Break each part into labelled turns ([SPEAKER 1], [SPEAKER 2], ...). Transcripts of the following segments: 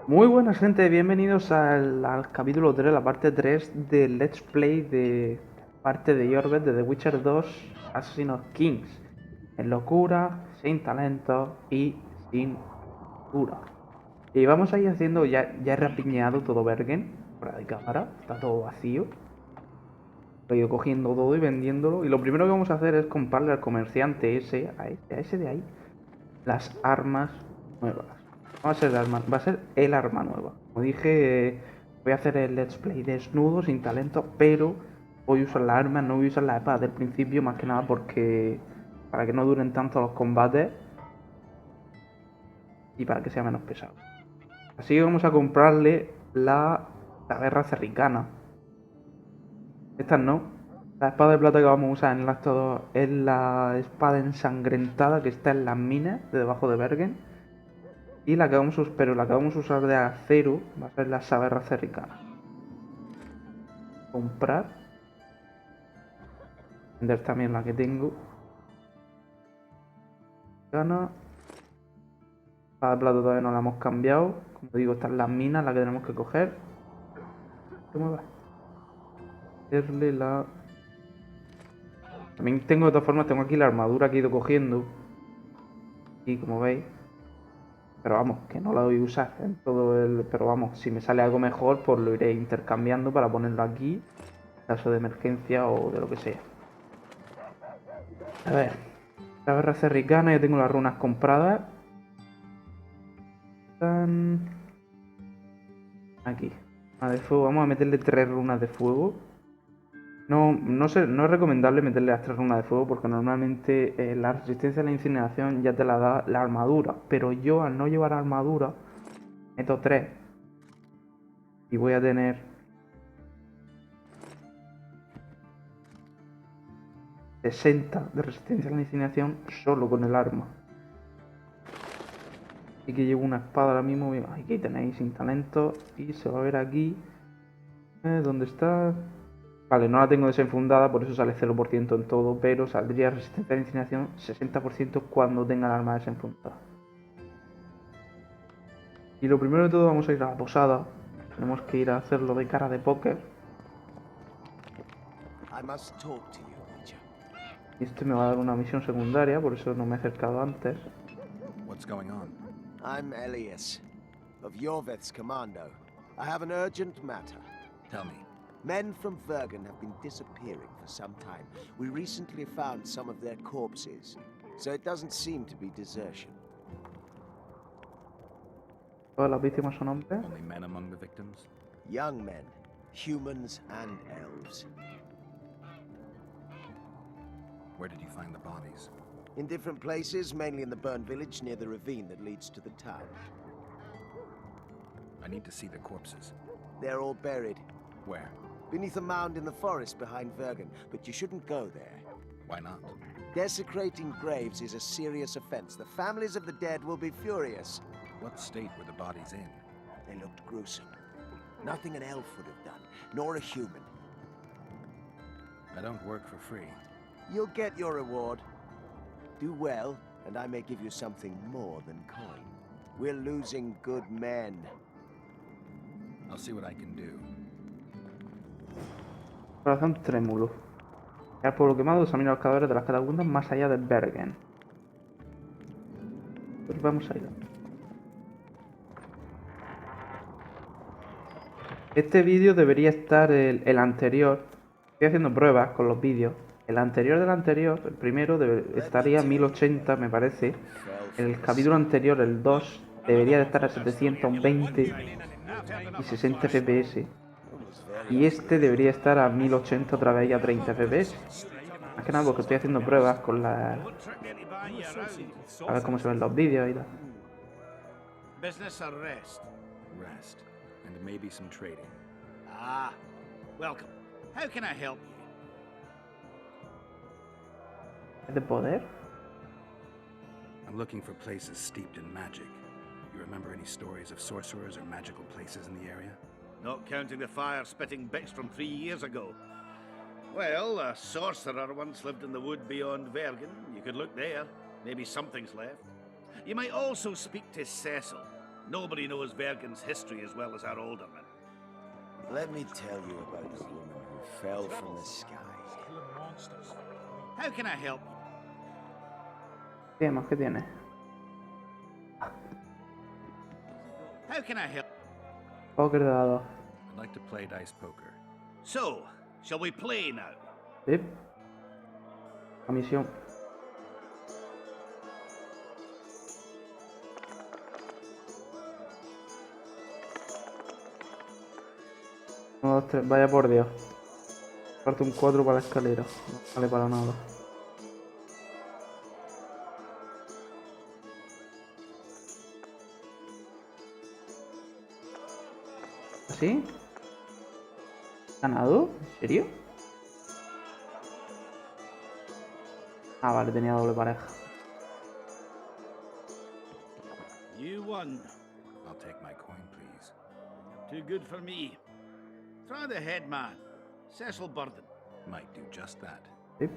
[SPEAKER 1] Muy buenas gente, bienvenidos al capítulo 3, la parte 3 del Let's Play de parte de Iorveth de The Witcher 2 Assassins Kings. En locura, sin talento y sin cura. Y vamos a ir haciendo, ya he rapiñado todo Bergen, fuera de cámara, está todo vacío. He ido cogiendo todo y vendiéndolo. Y lo primero que vamos a hacer es comprarle al comerciante ese, a ese de ahí, las armas nuevas. No va a ser el arma, va a ser el arma nueva. Como dije, voy a hacer el let's play desnudo, sin talento, pero voy a usar la arma, no voy a usar la espada del principio, más que nada porque para que no duren tanto los combates y para que sea menos pesado. Así que vamos a comprarle la taberna cerricana. Estas no. La espada de plata que vamos a usar en el acto 2 es la espada ensangrentada que está en las minas de debajo de Bergen. Y la que vamos a usar, pero la que vamos a usar de acero va a ser la saberra cerricana. Comprar. Vender también la que tengo. Gana. La de plata todavía no la hemos cambiado. Como digo, están las minas, la que tenemos que coger. ¿Qué mueva? Hacerle la... También tengo de todas formas, tengo aquí la armadura que he ido cogiendo. Y como veis. Pero vamos, que no la voy a usar en todo el... Pero vamos, si me sale algo mejor, pues lo iré intercambiando para ponerlo aquí. En caso de emergencia o de lo que sea. A ver. La barra cerricana, ya tengo las runas compradas. Están... Aquí. Runa de fuego. Vamos a meterle 3 runas de fuego. No sé, no es recomendable meterle las 3 runas de fuego porque normalmente la resistencia a la incineración ya te la da la armadura. Pero yo al no llevar armadura, meto 3. Y voy a tener 60 de resistencia a la incineración solo con el arma. Así que llevo una espada ahora mismo. Aquí tenéis sin talento. Y se va a ver aquí. ¿Dónde está? Vale, no la tengo desenfundada, por eso sale 0% en todo, pero saldría resistencia a la incineración 60% cuando tenga el arma desenfundada. Y lo primero de todo vamos a ir a la posada. Tenemos que ir a hacerlo de cara de póker. Y este me va a dar una misión secundaria, por eso no me he acercado antes.
[SPEAKER 2] What's going on?
[SPEAKER 3] I'm Elias, of Iorveth's commando. I have an urgent matter.
[SPEAKER 2] Tell me.
[SPEAKER 3] Men from Vergen have been disappearing for some time. We recently found some of their corpses, so it doesn't seem to be desertion.
[SPEAKER 1] Todas las víctimas son hombres.
[SPEAKER 2] Only men among the victims?
[SPEAKER 3] Young men, humans and elves.
[SPEAKER 2] Where did you find the bodies?
[SPEAKER 3] In different places, mainly in the burned village near the ravine that leads to the town.
[SPEAKER 2] I need to see the corpses.
[SPEAKER 3] They're all buried.
[SPEAKER 2] Where?
[SPEAKER 3] Beneath a mound in the forest behind Vergen, but you shouldn't go there.
[SPEAKER 2] Why not?
[SPEAKER 3] Desecrating graves is a serious offense. The families of the dead will be furious.
[SPEAKER 2] What state were the bodies in?
[SPEAKER 3] They looked gruesome. Nothing an elf would have done, nor a human.
[SPEAKER 2] I don't work for free.
[SPEAKER 3] You'll get your reward. Do well, and I may give you something more than coin. We're losing good men.
[SPEAKER 2] I'll see what I can do.
[SPEAKER 1] Corazón trémulo. El pueblo quemado examina los cadáveres de las catacumbas más allá de Bergen. Pues vamos a ir. Este vídeo debería estar el anterior. Estoy haciendo pruebas con los vídeos. El anterior del anterior, el primero, estaría a 1080, me parece. El capítulo anterior, el 2, debería de estar a 720 y 60 FPS. Y este debería estar a 1080 otra vez y a 30 FPS. Más que nada porque estoy haciendo pruebas con la... A ver cómo se ven los vídeos y tal.
[SPEAKER 4] Business or rest?
[SPEAKER 2] Rest. And maybe some trading.
[SPEAKER 4] Ah, welcome. How can I help you?
[SPEAKER 1] ¿Es de poder?
[SPEAKER 2] I'm looking for places steeped in magic. You remember any stories of sorcerers or magical places in the area?
[SPEAKER 4] Not counting the fire-spitting bits from 3 years ago. Well, a sorcerer once lived in the wood beyond Vergen. You could look there. Maybe something's left. You might also speak to Cecil. Nobody knows Bergen's history as well as our alderman.
[SPEAKER 3] Let me tell you about the woman who fell from the sky.
[SPEAKER 4] How can I help you?
[SPEAKER 1] ¿Qué más que tiene?
[SPEAKER 4] How can I help?
[SPEAKER 1] Póker de dados.
[SPEAKER 2] I'd like to play dice poker.
[SPEAKER 4] So, shall we play now?
[SPEAKER 1] Sí. La misión. Uno, dos, tres. Vaya por Dios. Falta un 4 para la escalera. No vale para nada. ¿Así? ¿Ganado? ¿En serio? Ah, vale, tenía doble pareja.
[SPEAKER 4] You won.
[SPEAKER 2] I'll take my coin, please.
[SPEAKER 4] Too good for me. Try the head man, Cecil Burden.
[SPEAKER 2] Might do just that.
[SPEAKER 1] Sí.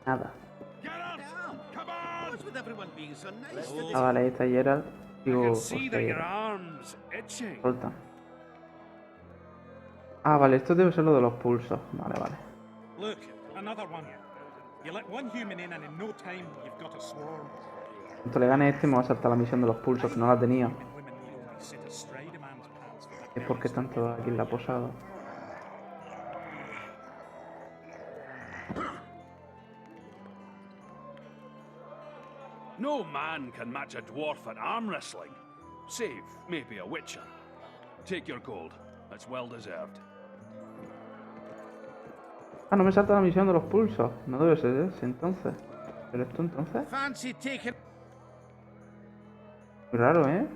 [SPEAKER 1] Nada.
[SPEAKER 4] What's with everyone being so nice today?
[SPEAKER 1] Ah, vale, esta Gerald. Digo,
[SPEAKER 5] See that
[SPEAKER 1] hostia,
[SPEAKER 5] your
[SPEAKER 1] Gerald.
[SPEAKER 5] arm's itching.
[SPEAKER 1] Solta. Ah, vale, esto debe ser lo de los pulsos. Vale, vale.
[SPEAKER 5] Look, another one. You let one human in and in no time you've got a swarm.
[SPEAKER 1] Cuando le gane este me va a saltar la misión de los pulsos, que no la tenía.
[SPEAKER 5] And women need only sit astride a man's pants for
[SPEAKER 1] Es
[SPEAKER 5] their
[SPEAKER 1] porque están todos aquí en la posada.
[SPEAKER 6] No man can match a dwarf at arm wrestling, save maybe a witcher. Take your gold. That's well deserved.
[SPEAKER 1] Ah, no me salta la misión de los pulsos. No debe ser ese entonces. ¿Pero esto entonces?
[SPEAKER 4] Fancy taking.
[SPEAKER 1] Muy raro, ¿eh?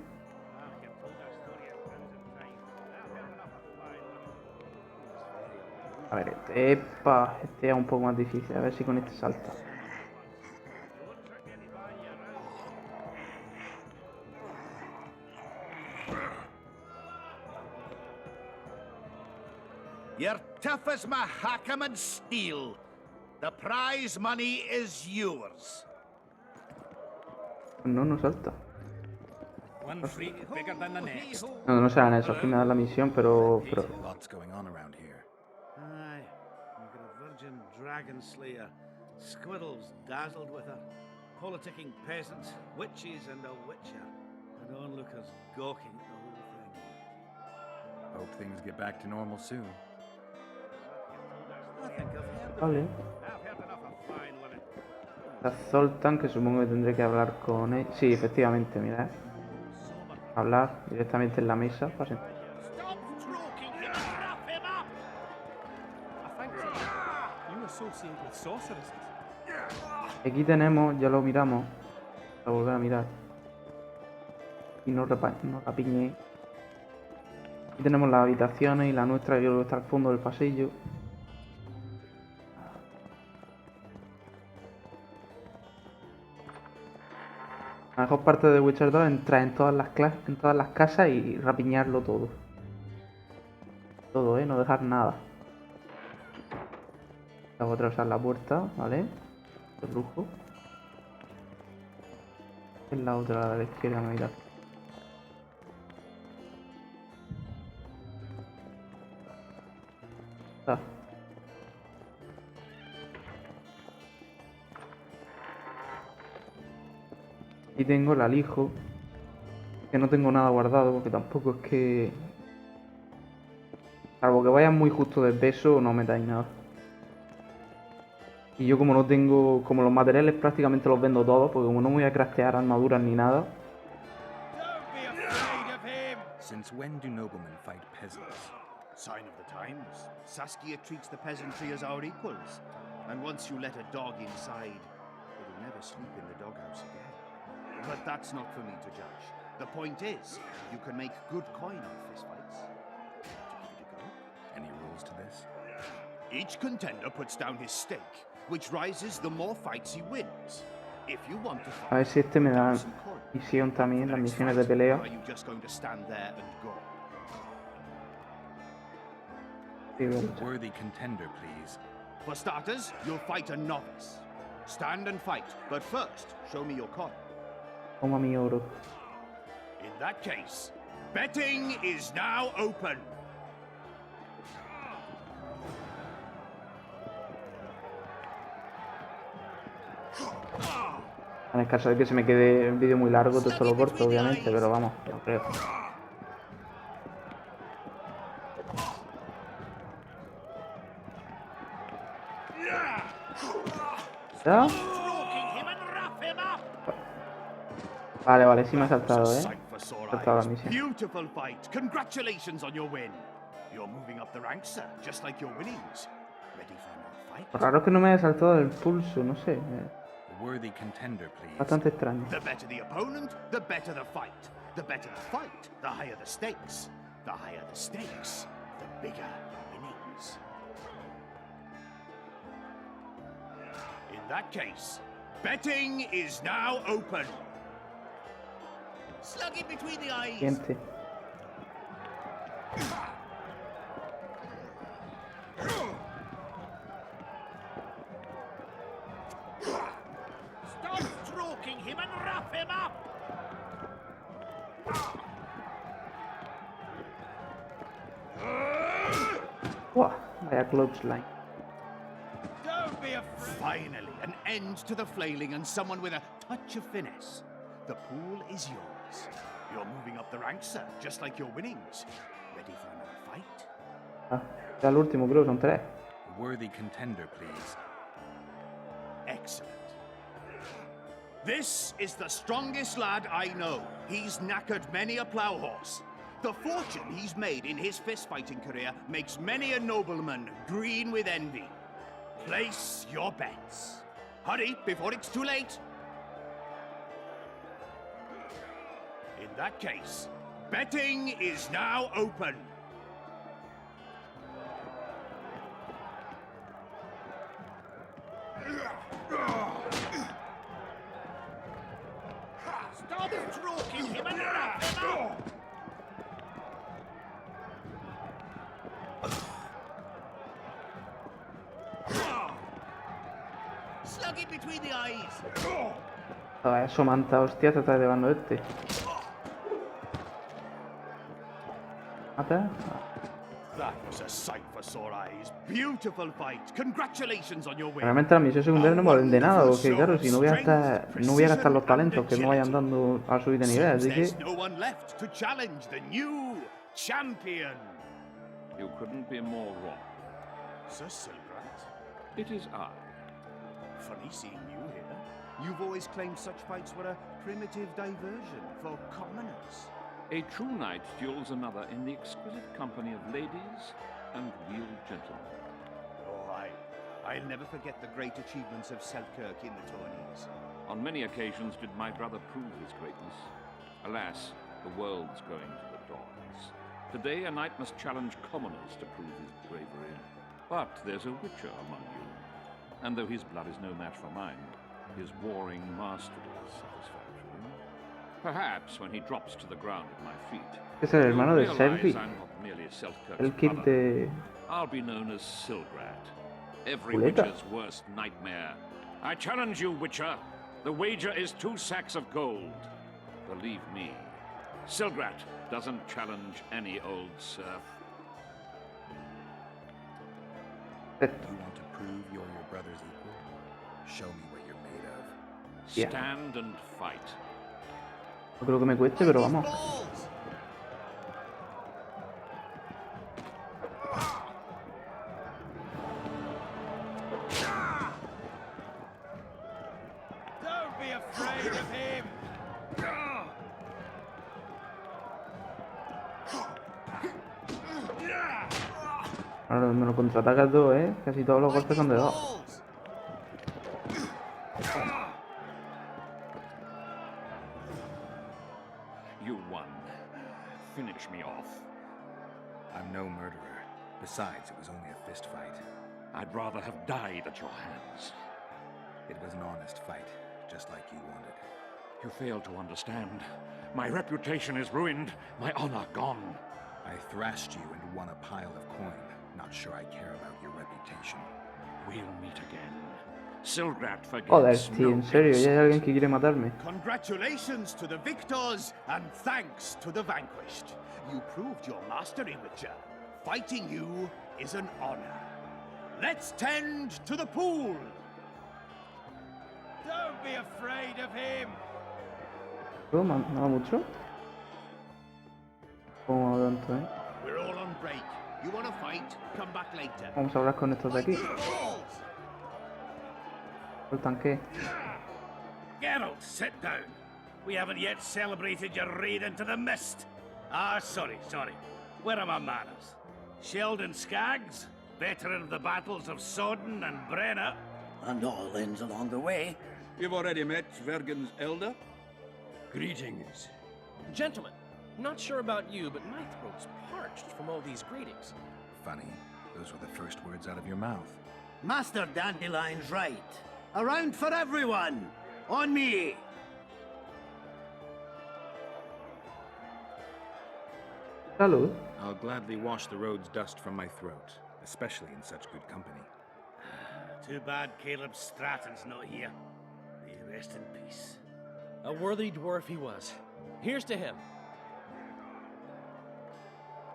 [SPEAKER 1] A ver, este es un poco más difícil. A ver si con este salta.
[SPEAKER 4] You're tough as mahakam and steel. The prize money is yours.
[SPEAKER 1] No, no salta.
[SPEAKER 5] One freak bigger than the next.
[SPEAKER 1] No, no serán eso. Aquí me dan la misión, pero...
[SPEAKER 2] Lots going on around here.
[SPEAKER 4] Aye, we've got a virgin dragon slayer, squirrels dazzled with her, politicking peasants, witches and a witcher, and onlookers gawking at the whole thing.
[SPEAKER 2] Hope things get back to normal soon.
[SPEAKER 4] I think I've heard of
[SPEAKER 1] Vale.
[SPEAKER 4] it. I've heard enough of fine women.
[SPEAKER 1] La Zoltan, que supongo que tendré que hablar con él. Sí, efectivamente, mira. Hablar directamente en la mesa. Para sentar.
[SPEAKER 4] Stop stroking him and wrap him up!
[SPEAKER 5] I think you associate with sorceresses.
[SPEAKER 1] Aquí tenemos, ya lo miramos. A volver a mirar. Y no rapiñe. Aquí tenemos las habitaciones y la nuestra, yo creo que está al fondo del pasillo. La mejor parte de Witcher 2 es entrar en todas las casas y rapiñarlo todo. Todo, no dejar nada. Voy a atravesar la puerta, ¿vale? De lujo. Es la otra, la de la izquierda, mira. Ah. Y tengo el alijo, que no tengo nada guardado, porque tampoco es que... Salvo que vayan muy justo de peso, no metáis nada. Y yo como no tengo... Como los materiales prácticamente los vendo todos, porque como no voy a craftear armaduras ni nada...
[SPEAKER 4] Don't be afraid of him!
[SPEAKER 2] Since when do noblemen fight peasants?
[SPEAKER 7] Sign of the times. Saskia treats the peasantry as our equals. And once you let a dog inside, it'll never sleep in the doghouse again. But that's not for me to judge. The point is, you can make good coin on fistfights. Want to give it a go?
[SPEAKER 2] Any rules to this?
[SPEAKER 7] Each contender puts down his stake, which rises the more fights he wins. If you want to fight,
[SPEAKER 1] A ver si este me da
[SPEAKER 7] down some coin.
[SPEAKER 1] misión también, las
[SPEAKER 7] Next
[SPEAKER 1] misiones de
[SPEAKER 7] fight,
[SPEAKER 1] pelea.
[SPEAKER 7] or are you just going to stand there and go?
[SPEAKER 1] Sí, vale.
[SPEAKER 2] Worthy contender, please.
[SPEAKER 7] For starters, you'll fight a novice. Stand and fight, but first, show me your coin.
[SPEAKER 1] Toma mi oro.
[SPEAKER 7] In that case, betting is now open.
[SPEAKER 1] En el caso de que se me quede el vídeo muy largo, todo esto lo corto, obviamente, pero vamos, no creo. ¿Ya? Vale, vale, sí me ha saltado, ¿eh? Saltado la misión.
[SPEAKER 7] Beautiful fight. Congratulations on your win. You're moving up the ranks, sir, just like your winnings. Ready for another fight?
[SPEAKER 1] Lo raro es que no me haya saltado el pulso, no sé.
[SPEAKER 2] A worthy contender, please.
[SPEAKER 1] Bastante extraño.
[SPEAKER 7] The better the opponent, the better the fight. The better the fight, the higher the stakes. The higher the stakes, the bigger the winnings. In that case, betting is now open. Slug it between the eyes.
[SPEAKER 1] Siguiente.
[SPEAKER 4] Stop stroking him and wrap him up!
[SPEAKER 1] Buah, vaya clothesline.
[SPEAKER 4] Don't be afraid.
[SPEAKER 7] Finally, an end to the flailing and someone with a touch of finesse. The pool is yours. You're moving up the ranks, sir, just like your winnings. Ready for another fight?
[SPEAKER 1] Ah, ya el último, creo, son 3.
[SPEAKER 2] A worthy contender, please.
[SPEAKER 7] Excellent. This is the strongest lad I know. He's knackered many a plough horse. The fortune he's made in his fist-fighting career makes many a nobleman green with envy. Place your bets. Hurry, before it's too late. In that case, betting is now open.
[SPEAKER 4] Stop stroking him and wrap him up!
[SPEAKER 7] Slug it between the eyes.
[SPEAKER 1] Vaya somanta, hostia, te está llevando este. ¿Mata?
[SPEAKER 7] That was a sight for sore eyes. Beautiful fight. Congratulations on your win.
[SPEAKER 1] Realmente la misión secundaria no me valen de nada, porque claro, si no voy a gastar, no voy a gastar los talentos que me vayan dando a subir de nivel, así que...
[SPEAKER 7] There's no one left to challenge the new champion.
[SPEAKER 6] You couldn't be more wrong.
[SPEAKER 7] Sir Silgrat?
[SPEAKER 6] It is I.
[SPEAKER 7] Funny seeing you here. You've always claimed such fights were a primitive diversion for commoners.
[SPEAKER 6] A true knight duels another in the exquisite company of ladies and real gentlemen.
[SPEAKER 7] Oh, I'll never forget the great achievements of Selkirk in the tourneys.
[SPEAKER 6] On many occasions did my brother prove his greatness. Alas, the world's going to the dogs. Today a knight must challenge commoners to prove his bravery. But there's a witcher among you. And though his blood is no match for mine, his warring mastery is satisfactory. Perhaps when he drops to the ground at my feet,
[SPEAKER 1] Es el hermano de
[SPEAKER 6] you'll
[SPEAKER 1] Selby,
[SPEAKER 6] realize I'm not merely Selkirk's
[SPEAKER 1] el kid
[SPEAKER 6] brother.
[SPEAKER 1] de...
[SPEAKER 6] I'll be known as Silgrat, every
[SPEAKER 1] Juleta.
[SPEAKER 6] witcher's worst nightmare. I challenge you, Witcher. The wager is 2 sacks of gold. Believe me, Silgrat doesn't challenge any old serf.
[SPEAKER 2] You want to prove you're your brother's equal? Show me what you're made of.
[SPEAKER 1] Yeah.
[SPEAKER 6] Stand and fight.
[SPEAKER 1] No creo que me cueste, pero vamos.
[SPEAKER 7] Balls!
[SPEAKER 4] Don't be afraid of him!
[SPEAKER 1] Ahora me lo contraatacas dos, Casi todos los golpes son de 2.
[SPEAKER 7] Balls!
[SPEAKER 6] You won. Finish me off.
[SPEAKER 2] I'm no murderer. Besides, it was only a fist fight.
[SPEAKER 6] I'd rather have died at your hands.
[SPEAKER 2] It was an honest fight, just like you wanted.
[SPEAKER 6] You fail to understand. My reputation is ruined, my honor gone.
[SPEAKER 2] I thrashed you and won a pile of coin. Not sure I care about your reputation.
[SPEAKER 6] we'll meet again. Silgrat forgets
[SPEAKER 1] Joder, tío,
[SPEAKER 6] no
[SPEAKER 1] en serio, ya hay
[SPEAKER 6] insult.
[SPEAKER 1] alguien que quiere matarme.
[SPEAKER 7] Congratulations to the victors, and thanks to the vanquished. You proved your mastery, Witcher. Fighting you is an honor. Let's tend to the pool. Don't be afraid of him.
[SPEAKER 1] ¿No mucho? ¿Cómo tanto, eh?
[SPEAKER 7] We're all on break. You want to fight? Come back later.
[SPEAKER 1] Vamos a hablar con estos de aquí. ¿El tanque?
[SPEAKER 4] Geralt, sit down. We haven't yet celebrated your raid into the mist. Ah, sorry. Where are my manners? Sheldon Skaggs, veteran of the battles of Sodden and Brenna.
[SPEAKER 8] And all ends along the way.
[SPEAKER 2] You've already met Svergen's elder?
[SPEAKER 9] Greetings. Gentlemen, not sure about you, but my throat's parched from all these greetings.
[SPEAKER 2] Funny. Those were the first words out of your mouth.
[SPEAKER 8] Master Dandelion's right. Around for everyone. On me.
[SPEAKER 1] Salud.
[SPEAKER 2] I'll gladly wash the road's dust from my throat, especially in such good company.
[SPEAKER 4] Too bad Caleb Stratton's not here. May he rest in peace.
[SPEAKER 9] A worthy dwarf he was. Here's to him.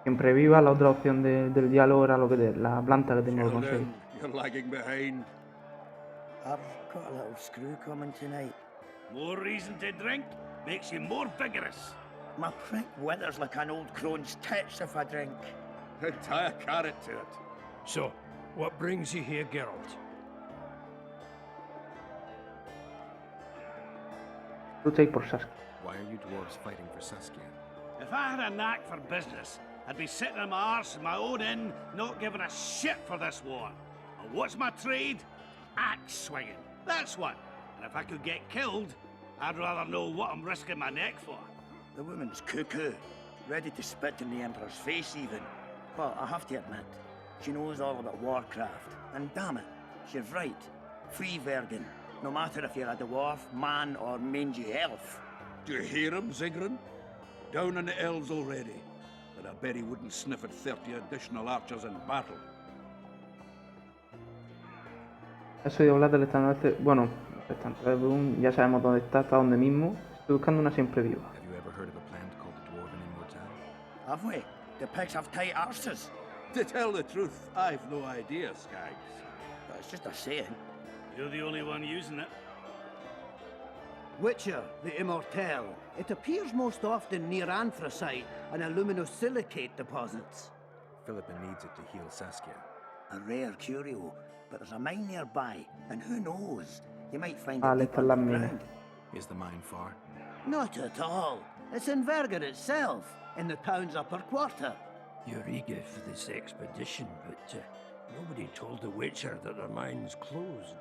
[SPEAKER 1] Siempre viva, la otra opción del diálogo era lo que la planta que tengo que conseguir.
[SPEAKER 2] Sheldon, you're lagging behind.
[SPEAKER 8] I've got a little screw coming tonight.
[SPEAKER 4] More reason to drink makes you more vigorous.
[SPEAKER 8] My prick withers like an old crone's tits if I drink.
[SPEAKER 2] Tie a carrot to it.
[SPEAKER 9] So, what brings you here, Geralt?
[SPEAKER 1] Lucha y por Sasuke.
[SPEAKER 2] Why are you dwarves fighting for Saskia?
[SPEAKER 4] If I had a knack for business, I'd be sitting on my arse in my own inn, not giving a shit for this war. And what's my trade? Axe swinging. That's what. And if I could get killed, I'd rather know what I'm risking my neck for.
[SPEAKER 8] The woman's cuckoo. Ready to spit in the Emperor's face even. But I have to admit, she knows all about Warcraft. And damn it, she's right. Free Vergen. No matter if you're a dwarf, man, or mangy elf.
[SPEAKER 2] Do you hear him, Zigrin? Down in the elves already. But I bet he wouldn't sniff at 30 additional archers in battle.
[SPEAKER 1] Eso de hablar del estandarte. Bueno, el estandarte de Bloom, ya sabemos dónde está donde mismo. Estoy buscando una siempre viva.
[SPEAKER 2] Have you ever heard of a plant called the Dwarven Immortal?
[SPEAKER 8] Have we? The pigs have tight arses.
[SPEAKER 2] To tell the truth, I've no idea, Skaggs.
[SPEAKER 8] That's just a saying.
[SPEAKER 4] You're the only one using it.
[SPEAKER 10] Witcher, the Immortal. It appears most often near anthracite and aluminosilicate deposits.
[SPEAKER 2] Philippa needs it to heal Saskia.
[SPEAKER 8] A rare curio, but there's a mine nearby, and who knows? You might find
[SPEAKER 1] Vale,
[SPEAKER 8] it deep
[SPEAKER 1] esta es la mina.
[SPEAKER 8] underground.
[SPEAKER 2] Is the mine far?
[SPEAKER 10] Not at all. It's in Verger itself, in the town's upper quarter.
[SPEAKER 9] You're eager for this expedition, but nobody told the Witcher that their mine's closed.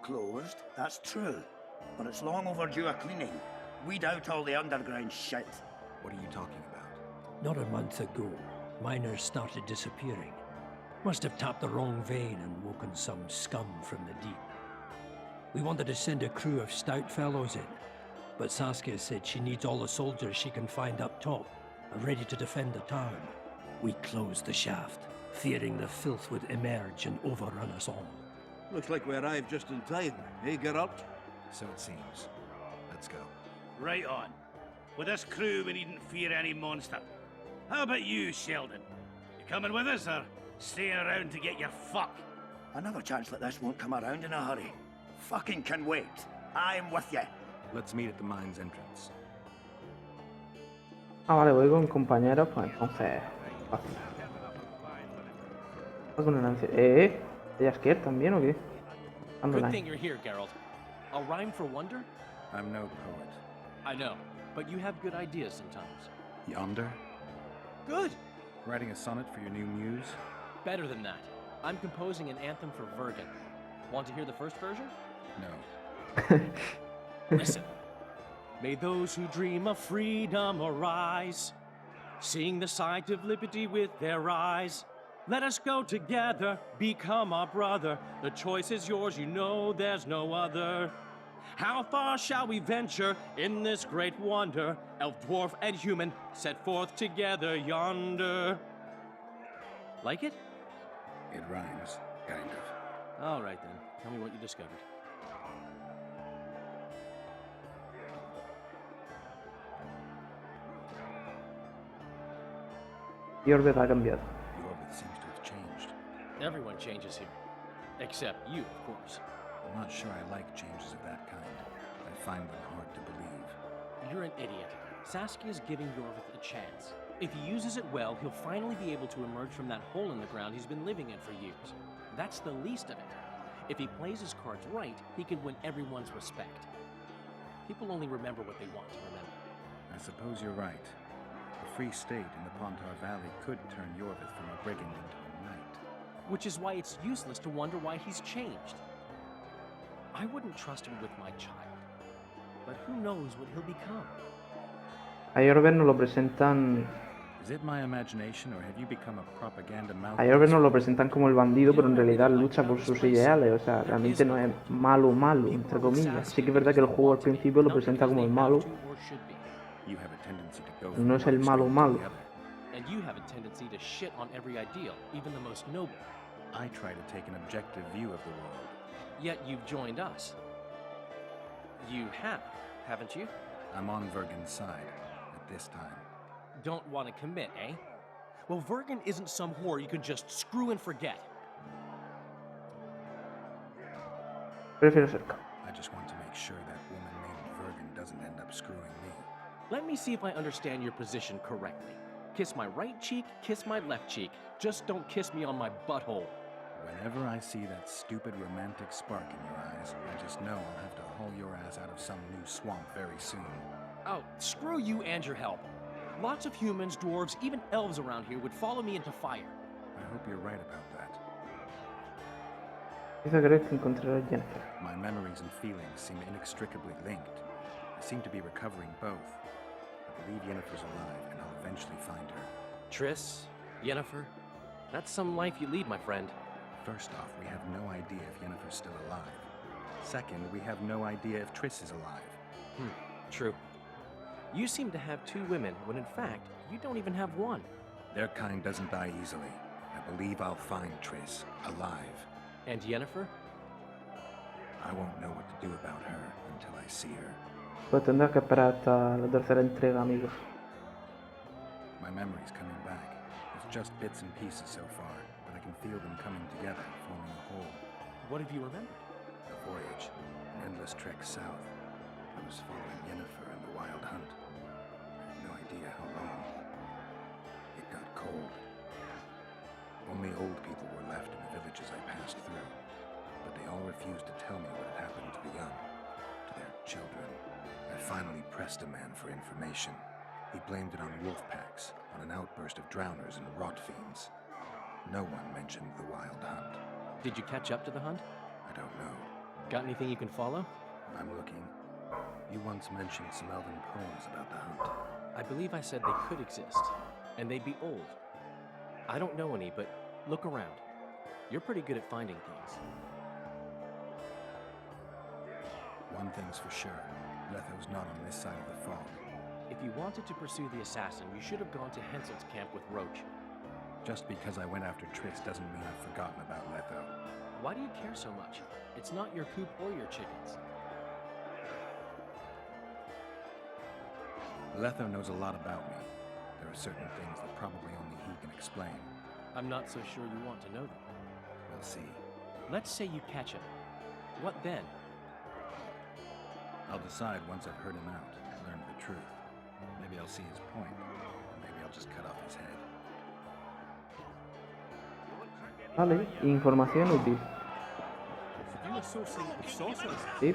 [SPEAKER 8] Closed, that's true. But it's long overdue a cleaning. Weed out all the underground shit.
[SPEAKER 2] What are you talking about?
[SPEAKER 11] Not a month ago, miners started disappearing. Must have tapped the wrong vein and woken some scum from the deep. We wanted to send a crew of stout fellows in, but Saskia said she needs all the soldiers she can find up top and ready to defend the town. We closed the shaft, fearing the filth would emerge and overrun us all.
[SPEAKER 2] Looks like we arrived just in time, eh, Geralt? So it seems. Let's go.
[SPEAKER 4] Right on. With this crew, we needn't fear any monster. How about you, Sheldon? You coming with us, or staying around to get your fuck?
[SPEAKER 8] Another chance like this won't come around in a hurry. Fucking can wait. I'm with you.
[SPEAKER 2] Let's meet at the mine's entrance.
[SPEAKER 1] Ah, vale, voy con compañeros, pues entonces. Fácil. Voy con el anciano. ¿Ella es Kier también o qué? Ando
[SPEAKER 9] Good
[SPEAKER 1] la-
[SPEAKER 9] thing you're here, Geralt. A rhyme for wonder?
[SPEAKER 2] I'm no poet.
[SPEAKER 9] I know, but you have good ideas sometimes.
[SPEAKER 2] Yonder?
[SPEAKER 9] Good!
[SPEAKER 2] Writing a sonnet for your new muse?
[SPEAKER 9] Better than that. I'm composing an anthem for Vergen. Want to hear the first version?
[SPEAKER 2] No.
[SPEAKER 9] Listen. May those who dream of freedom arise, seeing the sight of liberty with their eyes. Let us go together, become our brother. The choice is yours, you know there's no other. How far shall we venture in this great wonder? Elf, dwarf, and human set forth together yonder. Like it?
[SPEAKER 2] It rhymes, kind of.
[SPEAKER 9] All right then. Tell me what you discovered.
[SPEAKER 1] Iorveth ha cambiado.
[SPEAKER 2] Iorveth seems to have changed.
[SPEAKER 9] Everyone changes here. Except you, of course.
[SPEAKER 2] I'm not sure I like changes of that kind. I find them hard to believe.
[SPEAKER 9] You're an idiot. Saskia's giving Iorveth a chance. If he uses it well, he'll finally be able to emerge from that hole in the ground he's been living in for years. That's the least of it. If he plays his cards right, he can win everyone's respect. People only remember what they want to remember.
[SPEAKER 2] I suppose you're right. A free state in the Pontar Valley could turn Iorveth from a brigand into a knight.
[SPEAKER 9] Which is why it's useless to wonder why he's changed. I wouldn't trust him with my child. But who knows what he'll become?
[SPEAKER 1] A Iorveth nos lo presentan.
[SPEAKER 2] Is it my imagination or have you become a propaganda
[SPEAKER 1] A Iorveth nos lo presentan como el bandido, pero en realidad lucha por sus ideales. O sea, realmente no es malo, entre comillas. Sí que es verdad que el juego al principio lo presenta como el malo. No es el malo.
[SPEAKER 9] And you have a tendency to shit on every ideal, even the most noble.
[SPEAKER 2] I try to take an objective view of the world.
[SPEAKER 9] Yet you've joined us. You have, haven't you?
[SPEAKER 2] I'm on Vergen's side, at this time.
[SPEAKER 9] Don't want to commit, eh? Well, Vergen isn't some whore you can just screw and forget.
[SPEAKER 1] Prefiero ser calmo.
[SPEAKER 2] I just want to make sure that woman named Vergen doesn't end up screwing me.
[SPEAKER 9] Let me see if I understand your position correctly. Kiss my right cheek, kiss my left cheek. Just don't kiss me on my butthole.
[SPEAKER 2] Whenever I see that stupid romantic spark in your eyes, I just know I'll have to haul your ass out of some new swamp very soon.
[SPEAKER 9] Oh, screw you and your help. Lots of humans, dwarves, even elves around here would follow me into fire.
[SPEAKER 2] I hope you're right about that.
[SPEAKER 1] Empieza a creer que encontrará a Jennifer.
[SPEAKER 2] My memories and feelings seem inextricably linked. I seem to be recovering both. I believe Yennefer's alive, and I'll eventually find her.
[SPEAKER 9] Triss, Yennefer, that's some life you lead, my friend.
[SPEAKER 2] First off, we have no idea if Yennefer's still alive. Second, we have no idea if Triss is alive.
[SPEAKER 9] True. You seem to have two women, when in fact, you don't even have one.
[SPEAKER 2] Their kind doesn't die easily. I believe I'll find Triss, alive.
[SPEAKER 9] And Yennefer?
[SPEAKER 2] I won't know what to do about her until I see her.
[SPEAKER 1] Pues tendrás que esperar hasta la tercera entrega, amigos.
[SPEAKER 2] My memory's coming back. It's just bits and pieces so far, but I can feel them coming together, forming a whole.
[SPEAKER 9] What have you remembered?
[SPEAKER 2] The voyage, an endless trek south. I was following Yennefer and the wild hunt. I have no idea how long. It got cold. Only old people were left in the villages I passed through, but they all refused to tell me what had happened to the young, to their children. I finally pressed a man for information. He blamed it on wolf packs, on an outburst of drowners and rot fiends. No one mentioned the wild hunt.
[SPEAKER 9] Did you catch up to the hunt?
[SPEAKER 2] I don't know.
[SPEAKER 9] Got anything you can follow?
[SPEAKER 2] I'm looking. You once mentioned some elven poems about the hunt.
[SPEAKER 9] I believe I said they could exist, and they'd be old. I don't know any, but look around. You're pretty good at finding things.
[SPEAKER 2] One thing's for sure. Letho's not on this side of the fog.
[SPEAKER 9] If you wanted to pursue the assassin, you should have gone to Hensel's camp with Roach.
[SPEAKER 2] Just because I went after Triss doesn't mean I've forgotten about Letho.
[SPEAKER 9] Why do you care so much? It's not your coop or your chickens.
[SPEAKER 2] Letho knows a lot about me. There are certain things that probably only he can explain.
[SPEAKER 9] I'm not so sure you want to know them.
[SPEAKER 2] We'll see.
[SPEAKER 9] Let's say you catch him. What then?
[SPEAKER 2] I'll decide once I've heard him out, learned the truth. Maybe I'll see his point, or maybe I'll just cut off his head.
[SPEAKER 1] Vale, información útil. Sí.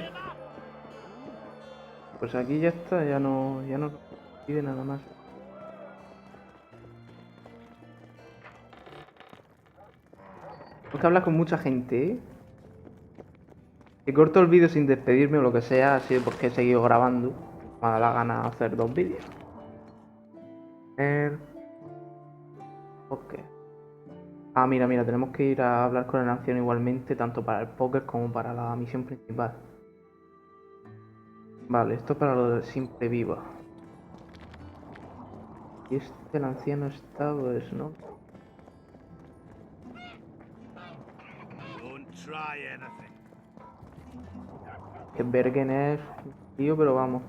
[SPEAKER 1] Pues aquí ya está, ya no nos pide nada más. Tengo que hablar con mucha gente, ¿eh? Que corto el vídeo sin despedirme o lo que sea, así porque he seguido grabando. Me da la gana hacer dos vídeos. Ok. Ah, mira, tenemos que ir a hablar con el anciano igualmente, tanto para el póker como para la misión principal. Vale, esto es para lo de siempre viva. Y el anciano está, pues, ¿no?
[SPEAKER 4] try anything.
[SPEAKER 1] Que Bergen es un tío, pero vamos.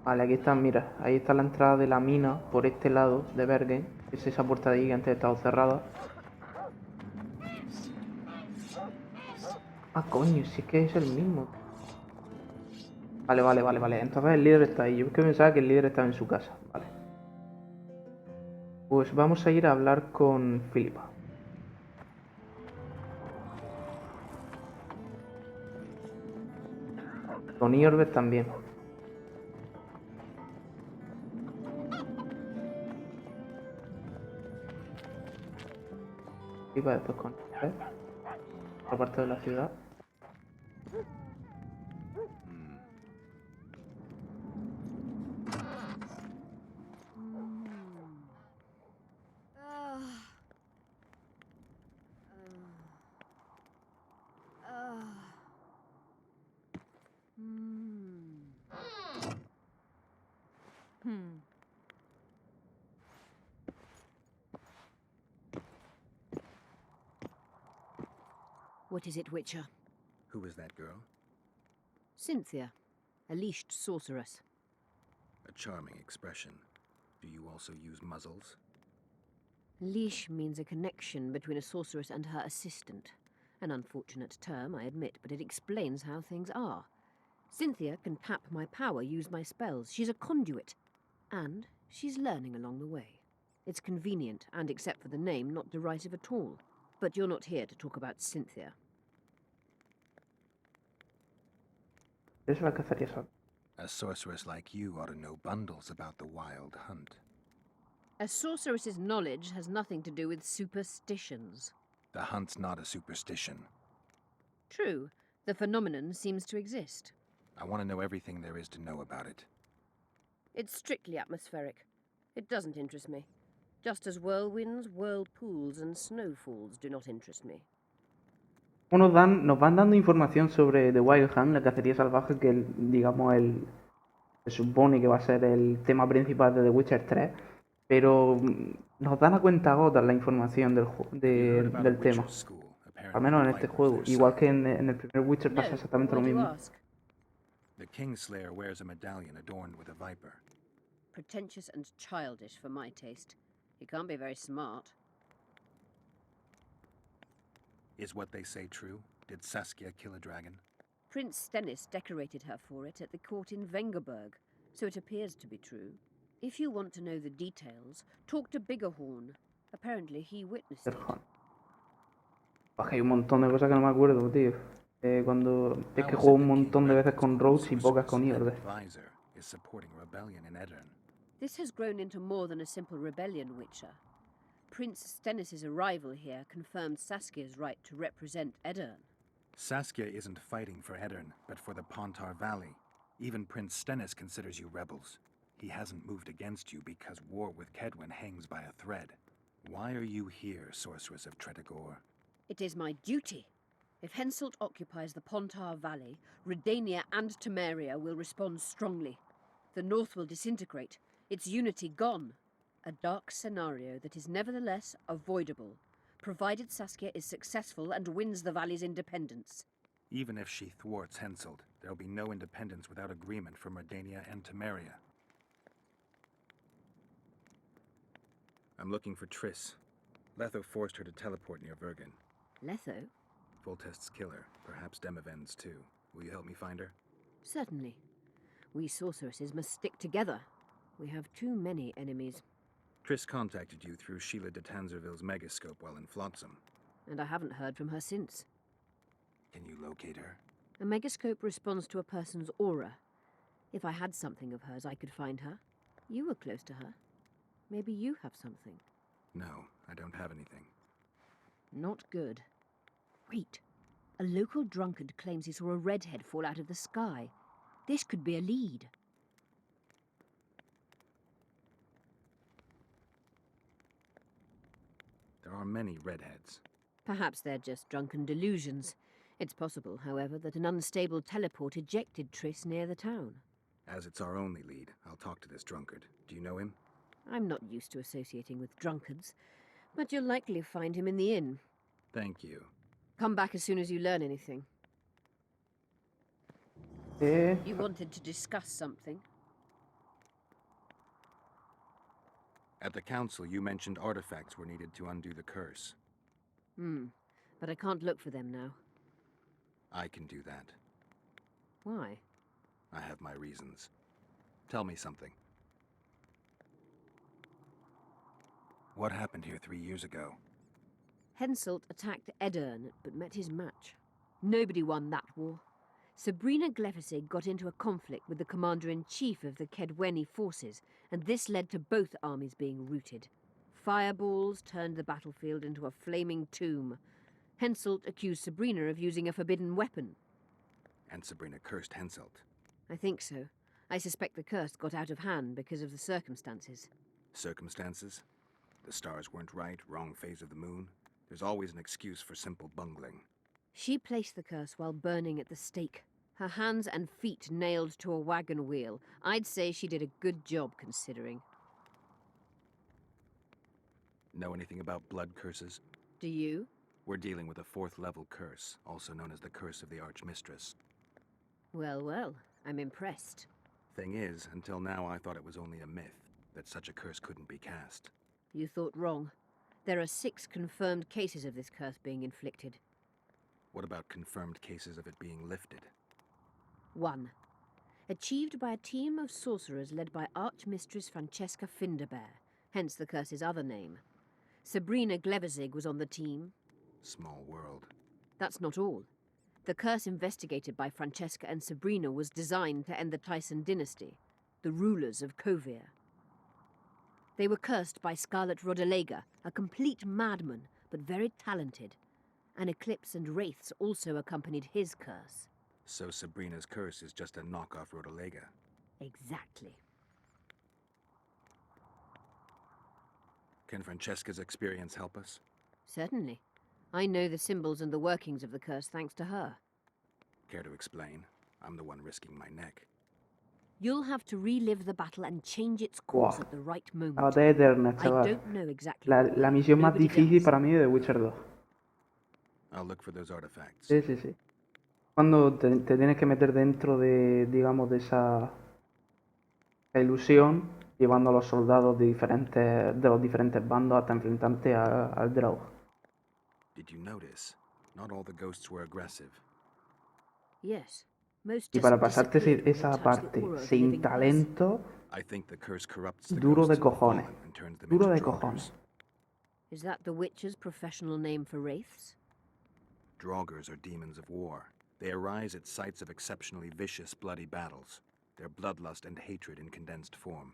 [SPEAKER 1] Vale, aquí está, mira, ahí está la entrada de la mina por este lado de Bergen. Es esa puerta de ahí que antes estaba cerrada. Ah, coño, si es que es el mismo. Vale. Entonces el líder está ahí. Yo es que pensaba que el líder estaba en su casa. Vale. Pues vamos a ir a hablar con Filipa. Con Iorveth también. Filipa después con Iorveth. Otra parte de la ciudad.
[SPEAKER 12] What is it, Witcher?
[SPEAKER 2] Who is that girl?
[SPEAKER 12] Cynthia, a leashed sorceress.
[SPEAKER 2] A charming expression. Do you also use muzzles?
[SPEAKER 12] Leash means a connection between a sorceress and her assistant. An unfortunate term, I admit, but it explains how things are. Cynthia can tap my power, use my spells. She's a conduit. And she's learning along the way. It's convenient, and except for the name, not derisive at all. But you're not here to talk about Cynthia.
[SPEAKER 1] Es la cacería sola.
[SPEAKER 2] A sorceress like you ought to know bundles about the wild hunt.
[SPEAKER 12] A sorceress's knowledge has nothing to do with superstitions.
[SPEAKER 2] The hunt's not a superstition.
[SPEAKER 12] True. The phenomenon seems to exist.
[SPEAKER 2] I want to know everything there is to know about it.
[SPEAKER 12] It's strictly atmospheric. It doesn't interest me. Just as whirlwinds, whirlpools, and snowfalls do not interest me.
[SPEAKER 1] Nos van dando información sobre The Wild Hunt, la cacería salvaje, que se supone que va a ser el tema principal de The Witcher 3, pero nos dan a cuentagotas la información del tema. Al menos en este juego, igual que en el primer Witcher pasa exactamente lo mismo.
[SPEAKER 2] The Kingslayer wears a medallion adorned with a viper.
[SPEAKER 12] Pretentious and childish for my taste. He can't be very smart.
[SPEAKER 2] Is what they say true? Did Saskia kill a dragon?
[SPEAKER 12] Prince Stennis decorated her for it at the court in Vengerberg, so it appears to be true. If you want to know the details, talk to Biggerhorn. Apparently he witnessed it.
[SPEAKER 1] Hay un montón de cosas que no me acuerdo, tío. Cuando es que juego un montón de veces con Rhodes y pocas con Iorveth.
[SPEAKER 12] This has grown into more than a simple rebellion, Witcher. Prince Stennis' arrival here confirmed Saskia's right to represent Edirn.
[SPEAKER 2] Saskia isn't fighting for Edirn, but for the Pontar Valley. Even Prince Stennis considers you rebels. He hasn't moved against you because war with Kedwen hangs by a thread. Why are you here, Sorceress of Tretogor?
[SPEAKER 12] It is my duty. If Henselt occupies the Pontar Valley, Redania and Temeria will respond strongly. The North will disintegrate, its unity gone. A dark scenario that is nevertheless avoidable, provided Saskia is successful and wins the valley's independence.
[SPEAKER 2] Even if she thwarts Henselt, there will be no independence without agreement from Redania and Temeria. I'm looking for Triss. Letho forced her to teleport near Vergen.
[SPEAKER 12] Letho?
[SPEAKER 2] Voltest's killer, perhaps Demavend's too. Will you help me find her?
[SPEAKER 12] Certainly. We sorceresses must stick together. We have too many enemies.
[SPEAKER 2] Triss contacted you through Sheila de Tanzerville's megascope while in Flotsam.
[SPEAKER 12] And I haven't heard from her since.
[SPEAKER 2] Can you locate her?
[SPEAKER 12] A megascope responds to a person's aura. If I had something of hers, I could find her. You were close to her. Maybe you have something.
[SPEAKER 2] No, I don't have anything.
[SPEAKER 12] Not good. Wait. A local drunkard claims he saw a redhead fall out of the sky. This could be a lead.
[SPEAKER 2] There are many redheads.
[SPEAKER 12] Perhaps they're just drunken delusions. It's possible, however, that an unstable teleport ejected Triss near the town.
[SPEAKER 2] As it's our only lead, I'll talk to this drunkard. Do you know him?
[SPEAKER 12] I'm not used to associating with drunkards, but you'll likely find him in the inn.
[SPEAKER 2] Thank you.
[SPEAKER 12] Come back as soon as you learn anything. You wanted to discuss something?
[SPEAKER 2] At the council, you mentioned artifacts were needed to undo the curse.
[SPEAKER 12] But I can't look for them now.
[SPEAKER 2] I can do that.
[SPEAKER 12] Why?
[SPEAKER 2] I have my reasons. Tell me something. What happened here 3 years ago?
[SPEAKER 12] Henselt attacked Edern, but met his match. Nobody won that war. Sabrina Glefisig got into a conflict with the commander-in-chief of the Kedweni forces, and this led to both armies being routed. Fireballs turned the battlefield into a flaming tomb. Henselt accused Sabrina of using a forbidden weapon.
[SPEAKER 2] And Sabrina cursed Henselt.
[SPEAKER 12] I think so. I suspect the curse got out of hand because of the circumstances.
[SPEAKER 2] Circumstances? The stars weren't right, wrong phase of the moon. There's always an excuse for simple bungling.
[SPEAKER 12] She placed the curse while burning at the stake. Her hands and feet nailed to a wagon wheel. I'd say she did a good job, considering.
[SPEAKER 2] Know anything about blood curses?
[SPEAKER 12] Do you?
[SPEAKER 2] We're dealing with a 4th level curse, also known as the Curse of the Archmistress.
[SPEAKER 12] Well, well, I'm impressed.
[SPEAKER 2] Thing is, until now I thought it was only a myth, that such a curse couldn't be cast.
[SPEAKER 12] You thought wrong. There are 6 confirmed cases of this curse being inflicted.
[SPEAKER 2] What about confirmed cases of it being lifted?
[SPEAKER 12] 1. Achieved by a team of sorcerers led by Archmistress Francesca Finderbear, hence the curse's other name. Sabrina Glevizig was on the team.
[SPEAKER 2] Small world.
[SPEAKER 12] That's not all. The curse investigated by Francesca and Sabrina was designed to end the Tyson dynasty, the rulers of Kovir. They were cursed by Scarlet Rodalega, a complete madman, but very talented. An eclipse and wraiths also accompanied his curse.
[SPEAKER 2] So Sabrina's curse is just a knockoff Rodalega.
[SPEAKER 12] Exactly.
[SPEAKER 2] Can Francesca's experience help us?
[SPEAKER 12] Certainly. I know the symbols and the workings of the curse thanks to her.
[SPEAKER 2] Care to explain? I'm the one risking my neck.
[SPEAKER 12] You'll have to relive the battle and change its course at the right moment.
[SPEAKER 1] Batalla eterna,
[SPEAKER 12] I
[SPEAKER 1] chaval.
[SPEAKER 12] don't know exactly.
[SPEAKER 1] La misión más
[SPEAKER 12] Nobody
[SPEAKER 1] difícil
[SPEAKER 12] does.
[SPEAKER 1] para mí de The Witcher 2.
[SPEAKER 2] I'll look for those artifacts.
[SPEAKER 1] Sí, sí, sí. Cuando te tienes que meter dentro de, digamos, de esa ilusión, llevando a los soldados de los diferentes bandos hasta enfrentarte al Draug.
[SPEAKER 2] Did you notice? Not all the ghosts were aggressive.
[SPEAKER 12] Yes. Most
[SPEAKER 1] Y para
[SPEAKER 12] just
[SPEAKER 1] pasarte
[SPEAKER 12] disappeared
[SPEAKER 1] esa
[SPEAKER 12] when they touched
[SPEAKER 1] parte
[SPEAKER 12] the aura of the
[SPEAKER 1] sin
[SPEAKER 12] living person.
[SPEAKER 1] talento,
[SPEAKER 2] I think the curse corrupts the
[SPEAKER 1] duro de
[SPEAKER 2] ghosts of the
[SPEAKER 1] cojones.
[SPEAKER 2] fallen and turns them
[SPEAKER 1] Duro
[SPEAKER 2] into
[SPEAKER 1] de
[SPEAKER 2] draugrs.
[SPEAKER 1] cojones.
[SPEAKER 12] Is that the Witcher's professional name for wraiths?
[SPEAKER 2] Draugrs are demons of war. They arise at sites of exceptionally vicious, bloody battles. Their bloodlust and hatred in condensed form.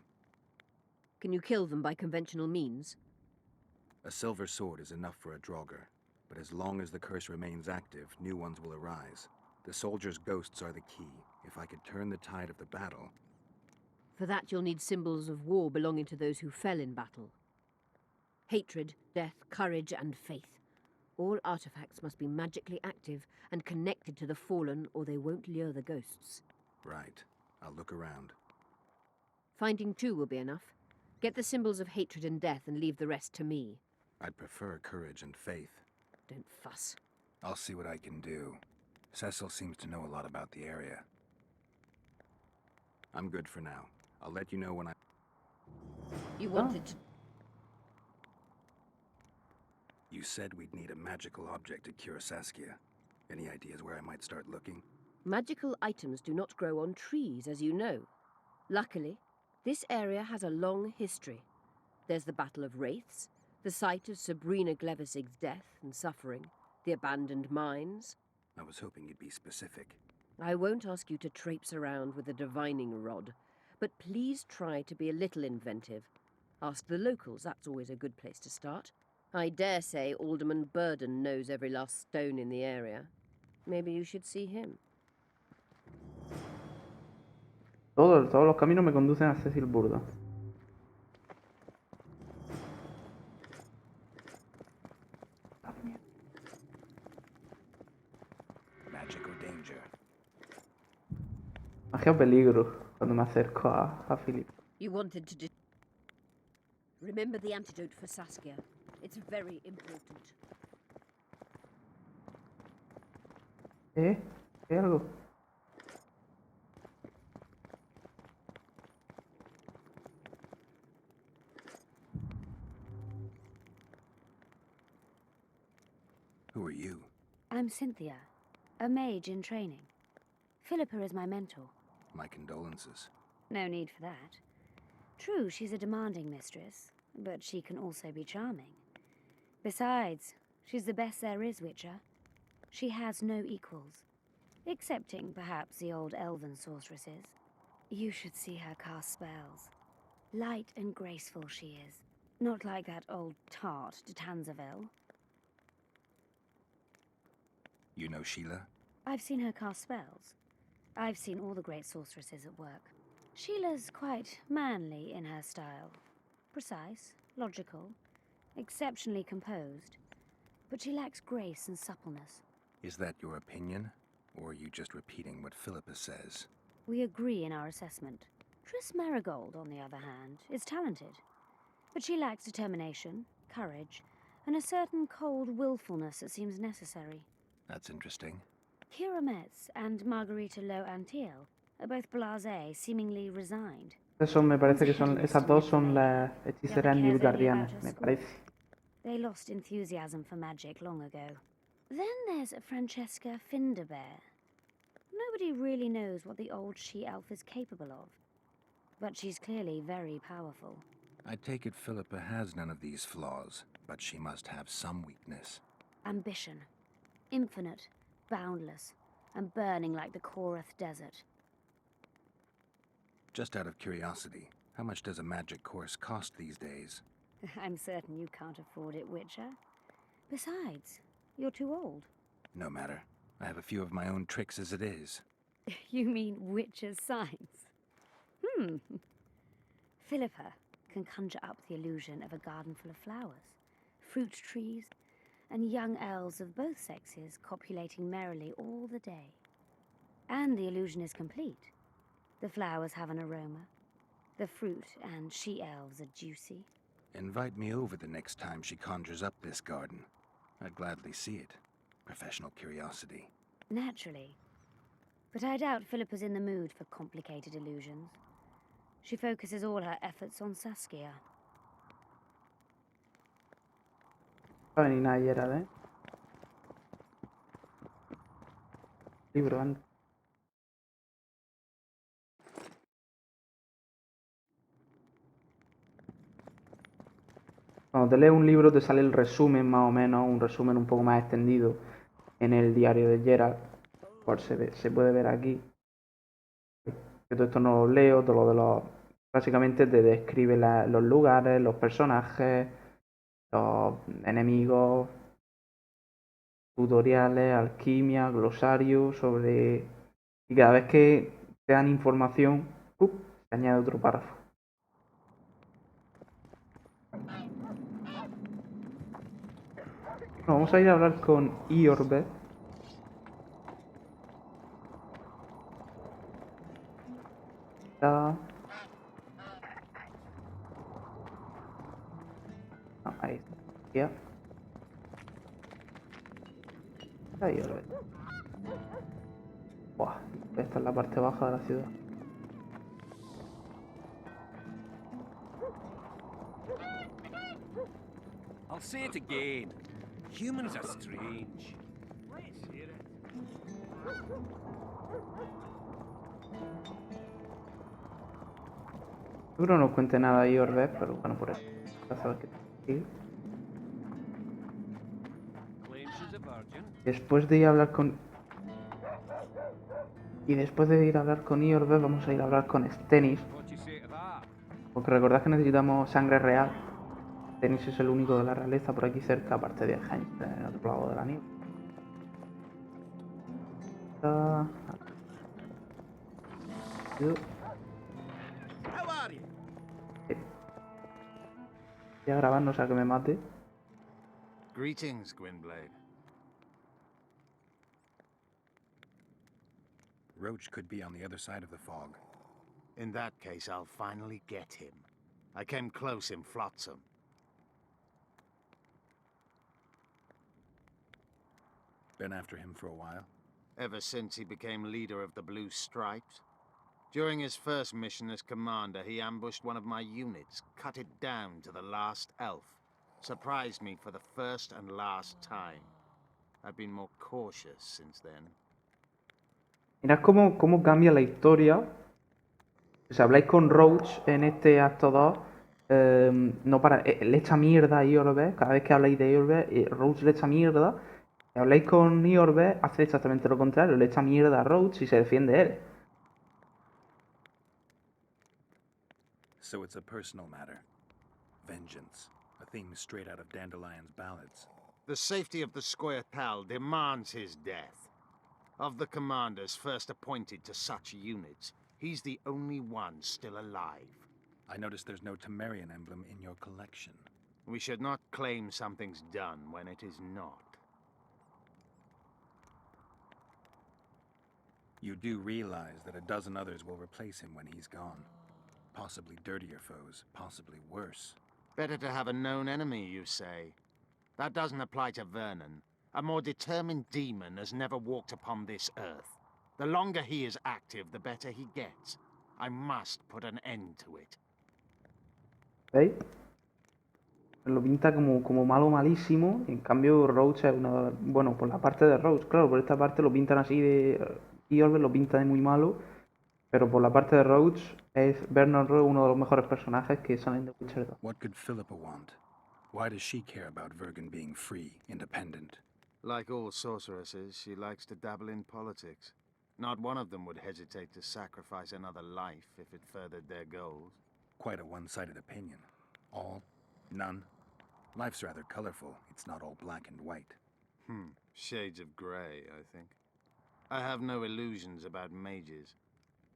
[SPEAKER 12] Can you kill them by conventional means?
[SPEAKER 2] A silver sword is enough for a draugr, but as long as the curse remains active, new ones will arise. The soldiers' ghosts are the key. If I could turn the tide of the battle...
[SPEAKER 12] For that you'll need symbols of war belonging to those who fell in battle. Hatred, death, courage, and faith. All artifacts must be magically active and connected to the fallen, or they won't lure the ghosts.
[SPEAKER 2] Right. I'll look around.
[SPEAKER 12] Finding 2 will be enough. Get the symbols of hatred and death and leave the rest to me.
[SPEAKER 2] I'd prefer courage and faith.
[SPEAKER 12] Don't fuss.
[SPEAKER 2] I'll see what I can do. Cecil seems to know a lot about the area. I'm good for now. I'll let you know when I...
[SPEAKER 12] You wanted to...
[SPEAKER 2] You said we'd need a magical object to cure Saskia. Any ideas where I might start looking?
[SPEAKER 12] Magical items do not grow on trees, as you know. Luckily, this area has a long history. There's the Battle of Wraiths, the site of Sabrina Glevisig's death and suffering, the abandoned mines.
[SPEAKER 2] I was hoping you'd be specific.
[SPEAKER 12] I won't ask you to traipse around with a divining rod, but please try to be a little inventive. Ask the locals, that's always a good place to start. I dare say Alderman Burden knows every last stone in the area. Maybe you should see him.
[SPEAKER 1] Todos los caminos me conducen a Cecil Burda.
[SPEAKER 2] Magic or danger?
[SPEAKER 1] Magia o peligro. cuando me acerco a Philip.
[SPEAKER 12] You wanted to remember the antidote for Saskia. It's very important.
[SPEAKER 1] ¿Hay algo?
[SPEAKER 2] Who are you?
[SPEAKER 13] I'm Cynthia, a mage in training. Philippa is my mentor.
[SPEAKER 2] My condolences.
[SPEAKER 13] No need for that. True, she's a demanding mistress, but she can also be charming. Besides, she's the best there is, Witcher. She has no equals, excepting perhaps the old elven sorceresses. You should see her cast spells. Light and graceful she is, not like that old tart de Tanzaville.
[SPEAKER 2] You know Sheila?
[SPEAKER 13] I've seen her cast spells. I've seen all the great sorceresses at work. Sheila's quite manly in her style. Precise, logical, exceptionally composed. But she lacks grace and suppleness.
[SPEAKER 2] Is that your opinion? Or are you just repeating what Philippa says?
[SPEAKER 13] We agree in our assessment. Triss Marigold, on the other hand, is talented. But she lacks determination, courage, and a certain cold willfulness that seems necessary.
[SPEAKER 2] That's interesting.
[SPEAKER 13] Kira Metz and Margarita Lo Antiel are both blasé, seemingly resigned.
[SPEAKER 1] Eso me parece que son, esas dos son las hechiceras Nilfgaardianas, me parece.
[SPEAKER 13] They lost enthusiasm for magic long ago. Then there's Francesca Finderbear. Nobody really knows what the old she-elf is capable of. But she's clearly very powerful.
[SPEAKER 2] I take it Philippa has none of these flaws, but she must have some weakness.
[SPEAKER 13] Ambition. Infinite, boundless, and burning like the Korath Desert.
[SPEAKER 2] Just out of curiosity, how much does a magic course cost these days?
[SPEAKER 13] I'm certain you can't afford it, Witcher. Besides, you're too old.
[SPEAKER 2] No matter. I have a few of my own tricks as it is.
[SPEAKER 13] You mean Witcher's signs? Philippa can conjure up the illusion of a garden full of flowers, fruit trees, and young elves of both sexes copulating merrily all the day. And the illusion is complete. The flowers have an aroma. The fruit and she-elves are juicy.
[SPEAKER 2] Invite me over the next time she conjures up this garden. I'd gladly see it. Professional curiosity.
[SPEAKER 13] Naturally. But I doubt Philippa's in the mood for complicated illusions. She focuses all her efforts on Saskia.
[SPEAKER 1] No ni nada ayer, ¿eh? Libro antes. Cuando te lees un libro te sale el resumen más o menos, un resumen un poco más extendido en el diario de Geralt, cual se puede ver aquí. Que todo esto no lo leo, todo lo de los... Básicamente te describe los lugares, los personajes, los enemigos, tutoriales, alquimia, glosario, sobre... Y cada vez que te dan información, se añade otro párrafo. Bueno, vamos a ir a hablar con Iorveth. Está... No, ahí está. Ya. Está Iorveth. Buah, esta es la parte baja de la ciudad.
[SPEAKER 14] I'll say it again. Humans are strange. Let's hear it.
[SPEAKER 1] Seguro no cuente nada Iorveth, pero bueno, por eso. Ya sabes que sí. Después de ir a hablar con... Y después de ir a hablar con Iorveth, vamos a ir a hablar con Stennis. Porque recordad que necesitamos sangre real. Stennis es el único de la realeza por aquí cerca, aparte de Heinz, en el otro lado de la nieve. Ya grabando, o sea que me mate.
[SPEAKER 7] Greetings, Gwynblade.
[SPEAKER 2] Roach could be on the other side of the fog.
[SPEAKER 3] In that case, I'll finally get him. I came close in Flotsam.
[SPEAKER 2] Been after him for a while?
[SPEAKER 3] Ever since he became leader of the Blue Stripes. During his first mission as commander, he ambushed one of my units, cut it down to the last elf. Surprised me for the first and last time. I've been more cautious since then.
[SPEAKER 1] Mirad cómo cambia la historia. Si habláis con Roach en este acto 2, no para, le echa mierda a Iorveth. Cada vez que habláis de Iorveth, Roach le echa mierda. Si habláis con Iorveth, hace exactamente lo contrario. Le echa mierda a Roach y se defiende él.
[SPEAKER 2] So it's a personal matter. Vengeance. A theme straight out of Dandelion's ballads.
[SPEAKER 3] The safety of the Scoia'tael demands his death. Of the commanders first appointed to such units, he's the only one still alive.
[SPEAKER 2] I noticed there's no Temerian emblem in your collection.
[SPEAKER 3] We should not claim something's done when it is not.
[SPEAKER 2] You do realize that a dozen others will replace him when he's gone. Possibly dirtier foes, possibly worse.
[SPEAKER 3] Better to have a known enemy, you say? That doesn't apply to Vernon. A more determined demon has never walked upon this earth. The longer he is active, the better he gets. I must put an end to it.
[SPEAKER 1] ¿Veis? Lo pinta como malo malísimo. En cambio, Roach es una... Bueno, por la parte de Roach, claro, por esta parte lo pintan así de... Iorveth lo pinta de muy malo. Pero por la parte de Roach, es Vernon Rowe uno de los mejores personajes que salen de Witcher 2.
[SPEAKER 2] What could Philippa want? Why does she care about Vergen being free, independent?
[SPEAKER 3] Like all sorceresses, she likes to dabble in politics. Not one of them would hesitate to sacrifice another life if it furthered their goals.
[SPEAKER 2] Quite a one-sided opinion. All? None? Life's rather colorful. It's not all black and white.
[SPEAKER 3] Shades of grey, I think. I have no illusions about mages.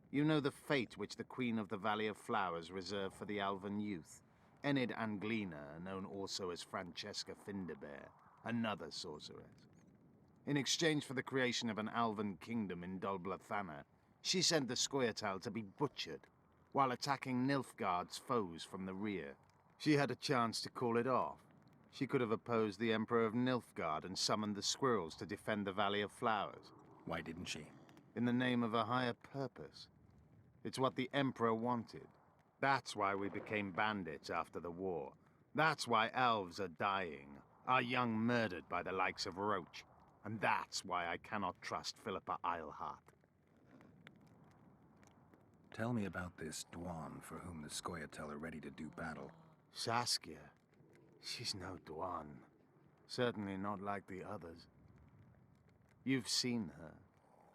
[SPEAKER 3] You know the fate which the Queen of the Valley of Flowers reserved for the Alvan youth. Enid Anglina, known also as Francesca Finderbear, another sorceress. In exchange for the creation of an Alvan kingdom in Dolblathana, she sent the Scoia'tael to be butchered, while attacking Nilfgaard's foes from the rear. She had a chance to call it off. She could have opposed the Emperor of Nilfgaard and summoned the squirrels to defend the Valley of Flowers.
[SPEAKER 2] Why didn't she?
[SPEAKER 3] In the name of a higher purpose. It's what the Emperor wanted. That's why we became bandits after the war. That's why elves are dying, our young murdered by the likes of Roach. And that's why I cannot trust Philippa Eilhart.
[SPEAKER 2] Tell me about this Dwan for whom the Scoia'tael are ready to do battle.
[SPEAKER 3] Saskia. She's no Dwan. Certainly not like the others. You've seen her.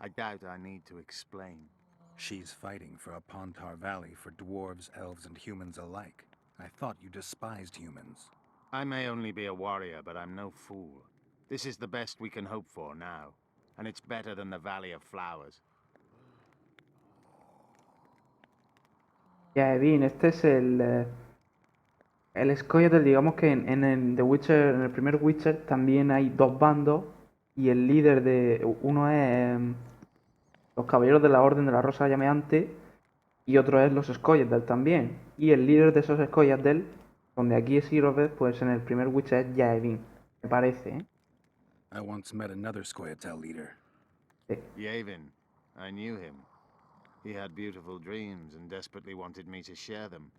[SPEAKER 3] I doubt I need to explain.
[SPEAKER 2] She's fighting for a Pontar Valley for dwarves, elves, and humans alike. I thought you despised humans.
[SPEAKER 3] I may only be a warrior, but I'm no fool. This is the best we can hope for now. And it's better than the Valley of Flowers.
[SPEAKER 1] Ya, bien, este es el Scoia'tael. Digamos que en The Witcher, en el primer Witcher, también hay dos bandos. Y el líder de uno es los Caballeros de la Orden de la Rosa Llameante. Y otro es los Scoia'tael también. Y el líder de esos Scoia'tael, donde aquí es Iorveth, pues en el primer Witcher es Yaevin, me parece, ¿eh?
[SPEAKER 2] I once met another Scoia'tael leader.
[SPEAKER 3] Yavin. I knew him. He had beautiful dreams and desperately wanted me to share them.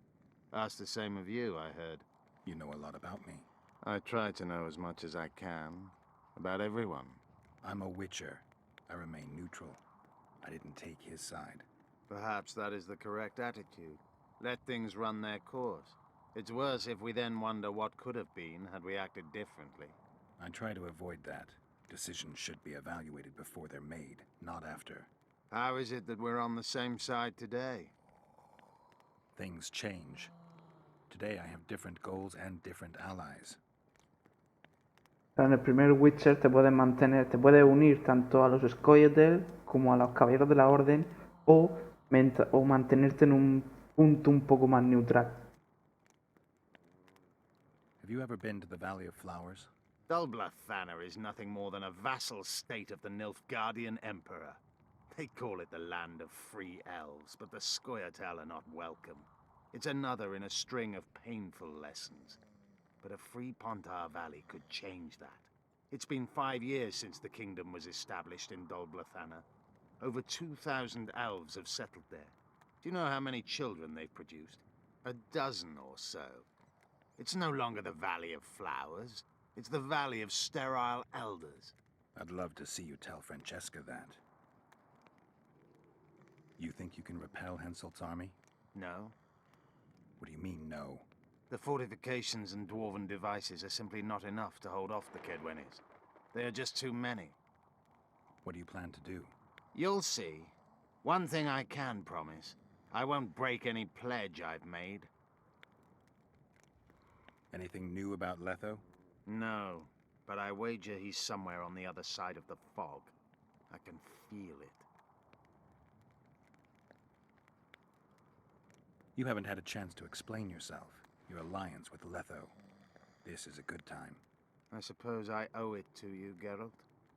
[SPEAKER 3] Asked the same of you, I heard.
[SPEAKER 2] You know a lot about me.
[SPEAKER 3] I try to know as much as I can. About everyone.
[SPEAKER 2] I'm a Witcher. I remain neutral. I didn't take his side.
[SPEAKER 3] Perhaps that is the correct attitude. Let things run their course. It's worse if we then wonder what could have been had we acted differently.
[SPEAKER 2] I try to avoid that. Decisions should be evaluated before they're made, not after.
[SPEAKER 3] How is it that we're on the same side today?
[SPEAKER 2] Things change. Today I have different goals and different allies.
[SPEAKER 1] En el primer Witcher te puedes unir tanto a los Scoia'tael como a los Caballeros de la Orden o mantenerte en un punto un poco más neutral.
[SPEAKER 2] Have you ever been to the Valley of Flowers?
[SPEAKER 3] Dolblathana is nothing more than a vassal state of the Nilfgaardian Emperor. They call it the land of free elves, but the Scoia'tael are not welcome. It's another in a string of painful lessons. But a free Pontar Valley could change that. It's been 5 years since the kingdom was established in Dol Blathanna. Over 2,000 elves have settled there. Do you know how many children they've produced? 12 or so. It's no longer the Valley of Flowers. It's the Valley of Sterile Elders.
[SPEAKER 2] I'd love to see you tell Francesca that. You think you can repel Henselt's army?
[SPEAKER 3] No.
[SPEAKER 2] What do you mean, no?
[SPEAKER 3] The fortifications and dwarven devices are simply not enough to hold off the Kedwenis. They are just too many.
[SPEAKER 2] What do you plan to do?
[SPEAKER 3] You'll see. One thing I can promise. I won't break any pledge I've made.
[SPEAKER 2] Anything new about Letho?
[SPEAKER 3] No, but I wager he's somewhere on the other side of the fog. I can feel it.
[SPEAKER 2] You haven't had a chance to explain yourself. Your alliance with Letho. This is a good time.
[SPEAKER 3] I suppose I owe it to you, Geralt.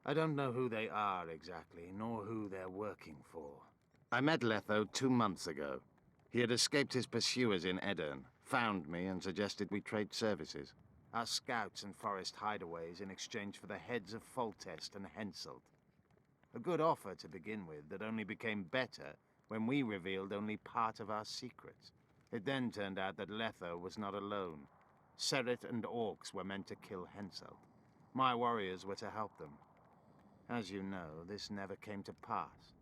[SPEAKER 3] I don't know who they are exactly, nor who they're working for. I met Letho 2 months ago. He had escaped his pursuers in Edirn, found me and suggested we trade services. Our scouts and forest hideaways in exchange for the heads of Foltest and Henselt. A good offer to begin with that only became better when we revealed only part of our secrets. It then turned out that Letho was not alone. Serret and orcs were meant to kill Henselt. My warriors were to help them. As you know, this never came to pass.